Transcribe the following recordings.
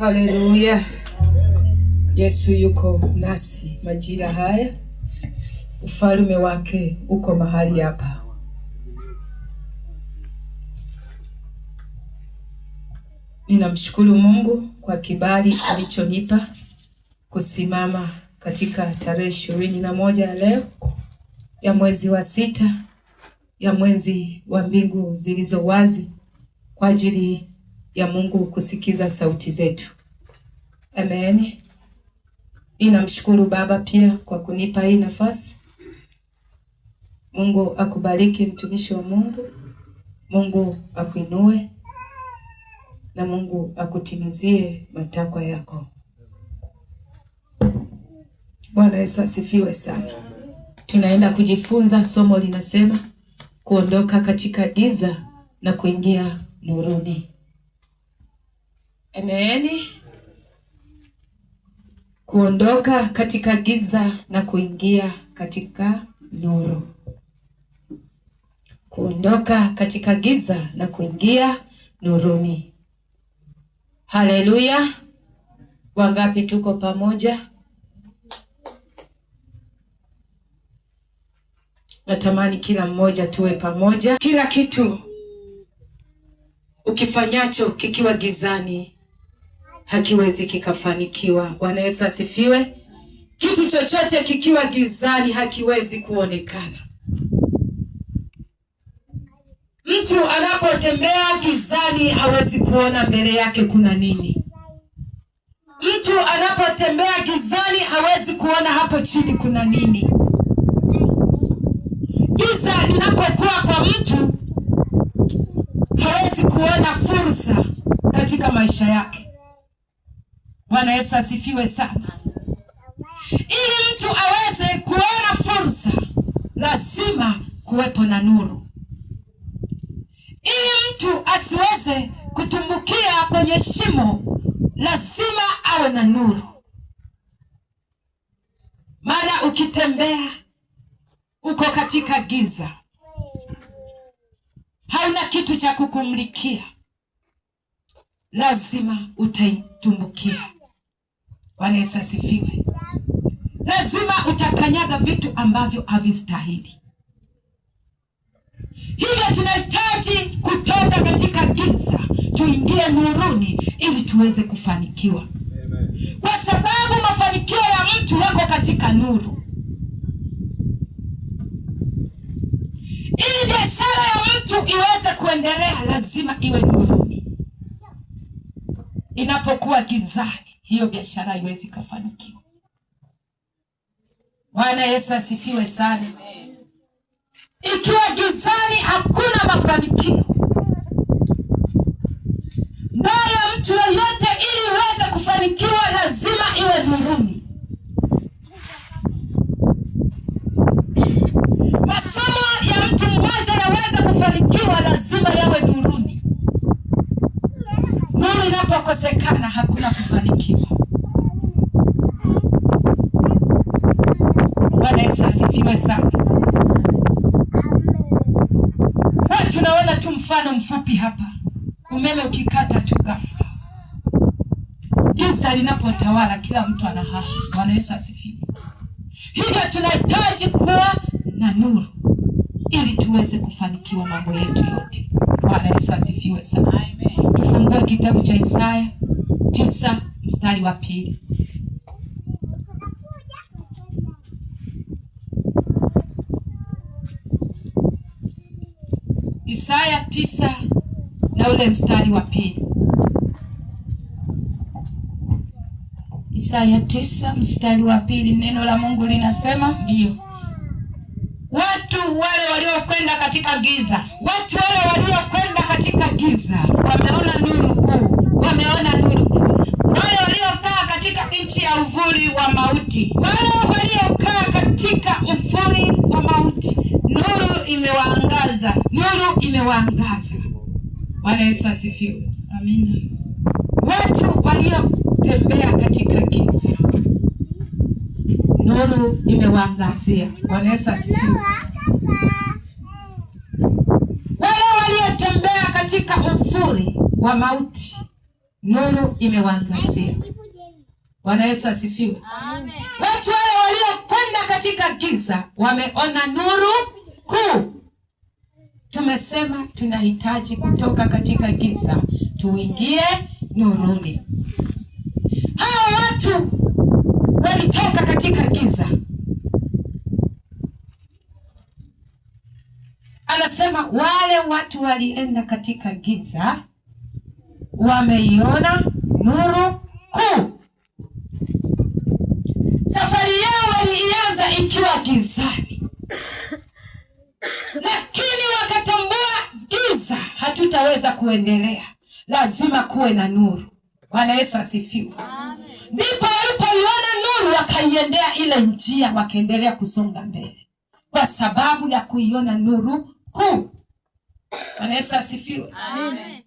Haleluya. Yesu yuko nasi majira haya. Ufalme wake uko mahali hapa. Ninamshukuru Mungu kwa kibali alichonipa kusimama katika tarehe 21 ya leo ya mwezi wa 6 ya mwezi wa mbingu zilizo wazi kwa ajili ya Mungu kusikiza sauti zetu. Amen. Ninamshukuru Baba pia kwa kunipa hii nafasi. Mungu akubariki mtumishi wa Mungu. Mungu akuinue na Mungu akutimizie matakwa yako. Bwana Yesu asifiwe sana. Tunaenda kujifunza, somo linasema kuondoka katika giza na kuingia nuruni. Amen. Kuondoka katika giza na kuingia katika nuru. Kuondoka katika giza na kuingia nuruni. Haleluya. Wangapi tuko pamoja? Natamani kila mmoja tuwe pamoja. Kila kitu ukifanyacho kikiwa gizani hakiwezi kikafanikiwa. Bwana Yesu asifiwe. Kitu chochote kikiwa gizani hakiwezi kuonekana. Mtu anapotembea gizani hawezi kuona mbele yake kuna nini. Mtu anapotembea gizani hawezi kuona hapo chini kuna nini. Giza linapokuwa kwa mtu hawezi kuona fursa katika maisha yake. Bwana Yesu asifiwe sana. Ili mtu aweze kuona fursa lazima kuwepo na nuru. Ili mtu asiweze kutumbukia kwenye shimo lazima awe na nuru. Maana ukitembea uko katika giza, hauna kitu cha kukumulikia, lazima utaitumbukia. Bwana Yesu asifiwe. Lazima utakanyaga vitu ambavyo havistahili. Hivyo tunahitaji kutoka katika giza tuingie nuruni ili tuweze kufanikiwa. Amen. Kwa sababu mafanikio ya mtu yako katika nuru. Ili biashara ya mtu iweze kuendelea lazima iwe nuruni. Inapokuwa gizani, hiyo biashara haiwezi kufanikiwa. Bwana Yesu asifiwe sana. Ikiwa gizani hakuna mafanikio. Ndoa ya mtu yoyote ili iweze kufanikiwa lazima iwe nuruni. Masomo ya mtu mmoja yaweze kufanikiwa lazima yawe nuruni. Nuru inapokosekana hakuna kufanikiwa. Bwana Yesu asifiwe sana. Tunaona tu mfano mfupi hapa. Umeme ukikata tu ghafla. Giza linapotawala kila mtu ana haha. Bwana Yesu asifiwe. Hivyo tunahitaji kuwa na nuru ili tuweze kufanikiwa mambo yetu yote. Bwana Yesu asifiwe sana. Amen. Tufungue kitabu cha Isaya 9 mstari wa 2. Isaya 9 na ule mstari wa 2. Isaya 9 mstari wa 2, neno la Mungu linasema, ndio. Watu wale waliokwenda katika giza, watu wale waliokwenda katika giza wameona nuru kuu, wameona nuru kuu. Wale waliokaa katika nchi ya uvuli wa mauti, wale waliokaa katika uvuli wa mauti, nuru imewaangaza, nuru imewaangaza. Bwana Yesu asifiwe. Amina. Watu waliotembea katika giza, nuru imewaangazia. Bwana Yesu asifiwe. Wale waliotembea katika uvuli wa mauti, nuru imewaangazia. Bwana Yesu asifiwe. Amen. Watu wale waliokwenda katika giza wameona nuru kuu. Tumesema tunahitaji kutoka katika giza tuingie nuruni. Hao watu walitoka katika giza. Anasema wale watu walienda katika giza wameiona nuru kuu. Safari yao walianza ikiwa gizani, lakini wakatambua giza hatutaweza kuendelea, lazima kuwe na nuru. Bwana Yesu asifiwe. Amen. Ndipo walipoiona nuru wakaiendea ile njia, wakaendelea kusonga mbele kwa sababu ya kuiona nuru kuu. Bwana Yesu asifiwe. Amen.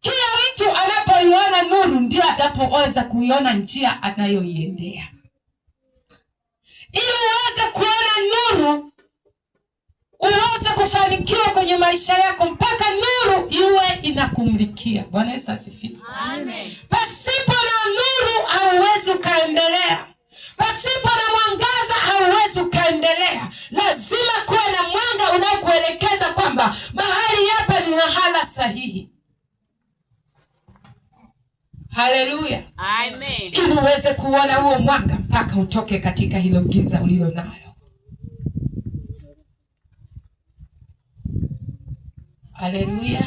Kila mtu anapoiona nuru ndio atapoweza kuiona njia anayoiendea. Ili uweze kuona nuru, uweze kufanikiwa kwenye maisha yako, mpaka nuru iwe inakumulikia. Bwana Yesu asifiwe. Amen. Pasipo na nuru hauwezi ukaendelea. Pasipo na mwangaza hauwezi ukaendelea. Lazima kuwe na mwanga unaokuelekeza kwamba mahali hapa ni mahala sahihi. Haleluya. Amen. Ili uweze kuona huo mwanga mpaka utoke katika hilo giza ulilo nalo. Haleluya.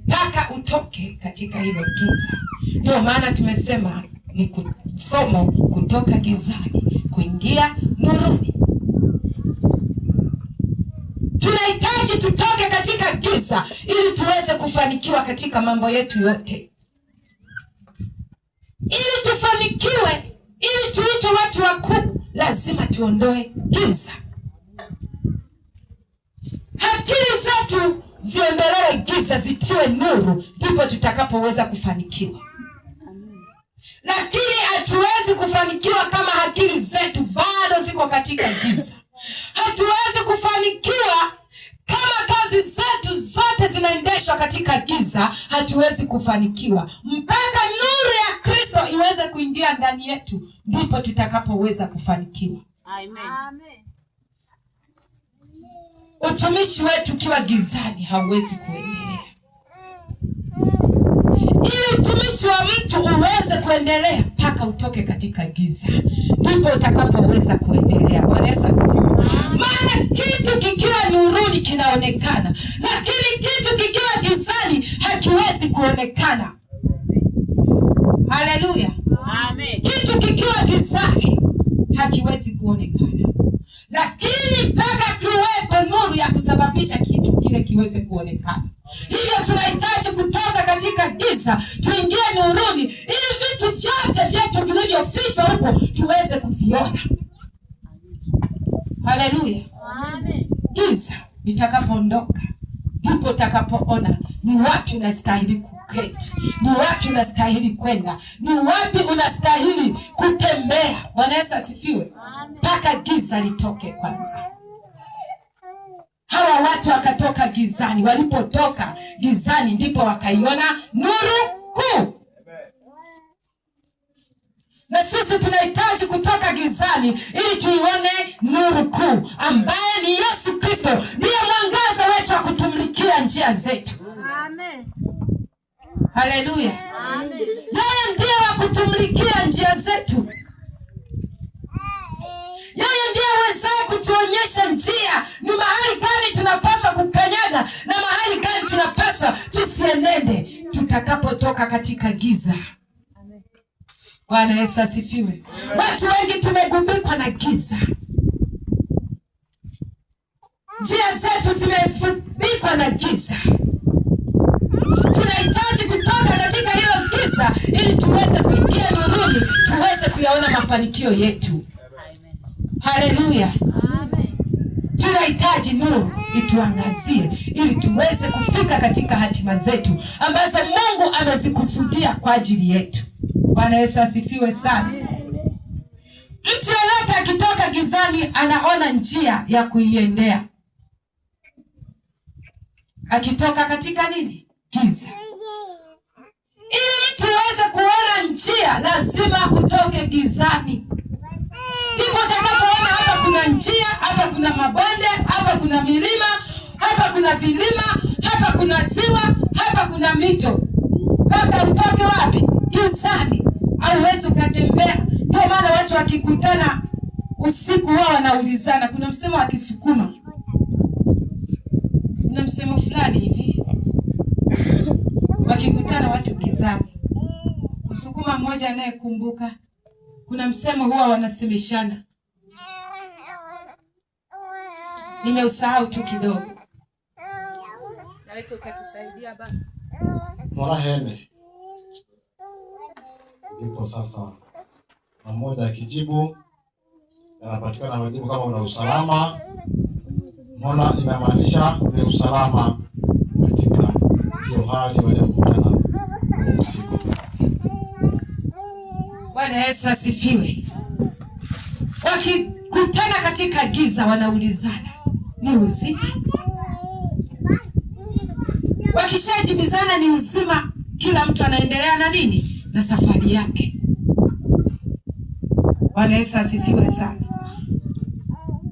Mpaka utoke katika hilo giza. Ndio maana tumesema ni somo kutoka gizani kuingia nuruni. Tunahitaji tutoke katika giza ili tuweze kufanikiwa katika mambo yetu yote. Ili tufanikiwe, ili tuitwe watu wakuu, lazima tuondoe giza. Akili zetu ziondolewe giza, zitiwe nuru, ndipo tutakapoweza kufanikiwa. Lakini hatuwezi kufanikiwa kama akili zetu bado ziko katika giza. Hatuwezi kufanikiwa kama kazi zetu zote zinaendeshwa katika giza. Hatuwezi kufanikiwa mpaka nuru ya Kristo iweze kuingia ndani yetu, ndipo tutakapoweza kufanikiwa. Amen. Utumishi wetu ukiwa gizani hauwezi kuendelea. Ili utumishi wa mtu uweze kuendelea, mpaka utoke katika giza, ndipo utakapoweza kuendelea. Bwana Yesu asifiwe. Maana kitu kikiwa nuruni kinaonekana, lakini kitu kikiwa gizani hakiwezi kuonekana. Haleluya. Amen. Kitu kikiwa gizani hakiwezi kuonekana, lakini mpaka kiwepo nuru ya kusababisha kitu kile kiweze kuonekana. Hivyo tunahitaji kutoka katika giza tuingie nuruni, ili vitu vyote vyetu vilivyofichwa huko tuweze kuviona. Haleluya. Amen. Giza litakapoondoka, ndipo utakapoona ni wapi unastahili kuketi, ni wapi unastahili kwenda, ni wapi unastahili kutembea. Bwana Yesu asifiwe. Mpaka giza litoke kwanza. Hawa watu wakatoka gizani. Walipotoka gizani, ndipo wakaiona nuru kuu. Na sisi tunahitaji kutoka gizani ili tuione nuru kuu, ambaye ni Yesu Kristo. Ndiye mwangaza wetu wa kutumikia njia zetu. Amen. Haleluya. Amen. Yeye ndiye wa kutumikia njia zetu. Yeye ndiye awezaye kutuonyesha njia, ni mahali gani tunapaswa kukanyaga na mahali gani tunapaswa tusienende tutakapotoka katika giza. Bwana Yesu asifiwe. Watu wengi tumegubikwa na giza. Njia zetu zimegubikwa na giza. Tunahitaji kutoka katika hilo giza ili tuweze kuingia nuruni, tuweze kuyaona mafanikio yetu. Haleluya. Amen. Tunahitaji nuru ituangazie ili tuweze kufika katika hatima zetu ambazo Mungu amezikusudia kwa ajili yetu. Bwana Yesu asifiwe sana. Mtu yeyote akitoka gizani anaona njia ya kuiendea. Akitoka katika nini? Giza. Ili njia lazima utoke gizani. Ndipo utakapoona hapa kuna njia, hapa kuna mabonde, hapa kuna milima, hapa kuna vilima, hapa kuna ziwa, hapa kuna mito. Mpaka utoke wapi? Gizani. Hauwezi ukatembea. Ndio maana watu wakikutana usiku wao wanaulizana. Kuna msemo wa Kisukuma, kuna msemo fulani hivi, wakikutana watu gizani. Msukuma mmoja anayekumbuka, kuna msemo huwa wanasemeshana, nimeusahau tu kidogo. Naweza ukatusaidia baba? Mwana hene. Ndipo sasa na mmoja akijibu, yanapatikana majibu kama una usalama. Mwana inamaanisha ni usalama katika hiyo hali waliokutana usiku. Bwana Yesu asifiwe. Wakikutana katika giza wanaulizana, ni uzima? Wakishajibizana ni uzima, kila mtu anaendelea na nini? Na safari yake. Bwana Yesu asifiwe sana.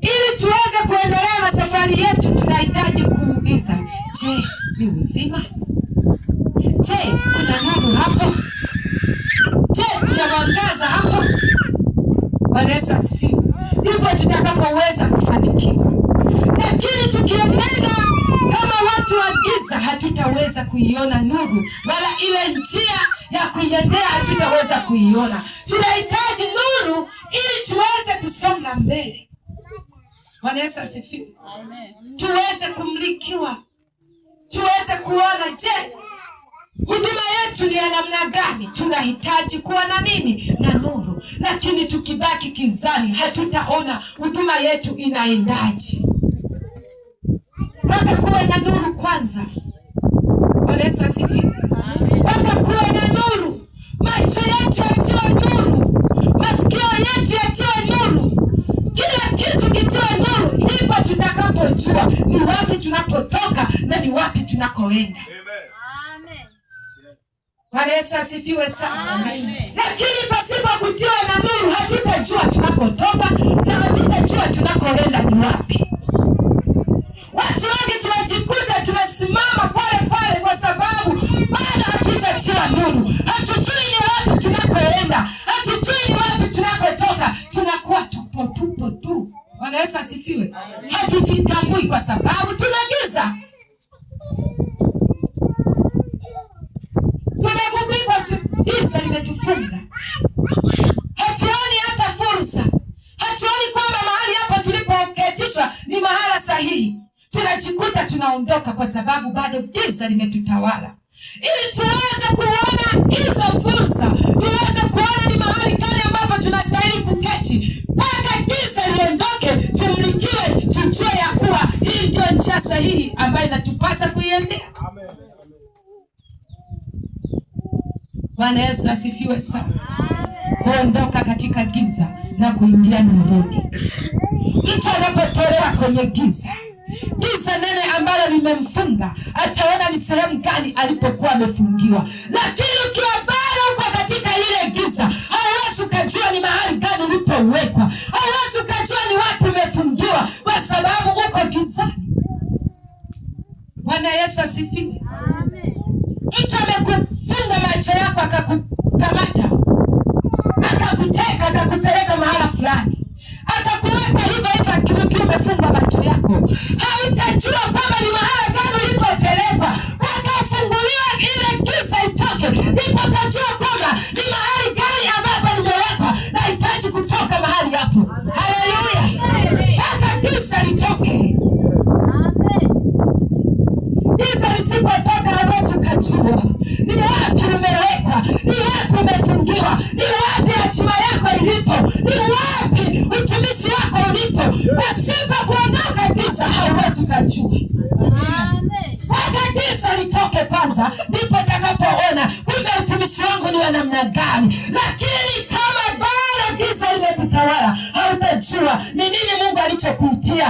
Ili tuweze kuendelea na safari yetu tunahitaji kuuliza, je, ni uzima? Je, kuna nuru hapo? Je, kuna mwangaza hapo? Bwana Yesu asifiwe. Ndipo tutakapoweza kufanikiwa. Lakini tukienenda kama watu wa giza, hatutaweza kuiona nuru, wala ile njia ya kuiendea hatutaweza kuiona. Tunahitaji nuru ili tuweze kusonga mbele. Bwana Yesu asifiwe. Amen. Tuweze kumlikiwa, tuweze kuona, je, huduma yetu ni ya namna gani? Tunahitaji kuwa na nini? Na nuru. Lakini tukibaki gizani, hatutaona huduma yetu inaendaje. Mpaka kuwe na nuru kwanza. Bwana Yesu asifiwe. Mpaka kuwe na nuru. Macho yetu yatiwe nuru, masikio yetu yatiwe nuru, kila kitu kitiwe nuru. Ndipo tutakapojua ni wapi tunapotoka na ni wapi tunakoenda. Amen. Bwana Yesu asifiwe sana. Amen. Lakini pasipo kutiwa na nuru, hatutajua tunakotoka na hatutajua tunakoenda ni wapi. Watu wengi tunajikuta tunasimama pale pale kwa sababu bado hatujatiwa nuru. Hatujui ni wapi tunakoenda, hatujui ni wapi tunakotoka. Tunakuwa tupo tu. Bwana Yesu asifiwe. Hatujitambui kwa sababu tuna giza. Tumegubikwa, giza limetufunga. Hatuoni hata fursa. Hatuoni kwamba mahali hapo tulipoketishwa ni mahala sahihi. Tunajikuta tunaondoka kwa sababu bado giza limetutawala. Ili tuweze kuona hizo fursa, tuweze kuona ni mahali gani ambapo tunastahili kuketi, mpaka giza liondoke, tumlikiwe, tujue ya kuwa hii ndio njia sahihi ambayo inatupasa kuiendea. Amen. Bwana Yesu asifiwe sana. Kuondoka katika giza na kuingia nuruni. Mtu anapotolewa kwenye giza nene ambalo limemfunga, ataona ni sehemu gani alipokuwa amefungiwa. Lakini ukiwa bado uko katika ile giza, hauwezi ukajua ni mahali gani ulipowekwa, hauwezi ukajua ni wapi umefungiwa, kwa sababu uko gizani. Bwana Yesu asifiwe. Amen. Mtu amekufunga macho yako, akakukamata, akakuteka, akakupeleka mahala fulani, akakuweka hivyo akiwa umefungwa macho yako. Hautajua kwamba ni mahala gani ulipopelekwa, mpaka ufunguliwe ile giza itoke. Ndipo utajua kwamba ni mahali gani ambapo nimewekwa, nahitaji kutoka mahali hapo. Haleluya. Mpaka giza litoke. Giza lisipotoka, hauwezi ukajua ni wapi umewekwa, ni wapi umefungiwa, ni wapi hatima yako ilipo, ni wapi utumishi wako ulipo. Pasipo kuondoka giza, hauwezi ukajua. Mpaka giza litoke kwanza, ndipo utakapoona kumbe utumishi wangu ni wa namna gani. Lakini kama bado giza limekutawala, hautajua ni nini Mungu alichokuitia.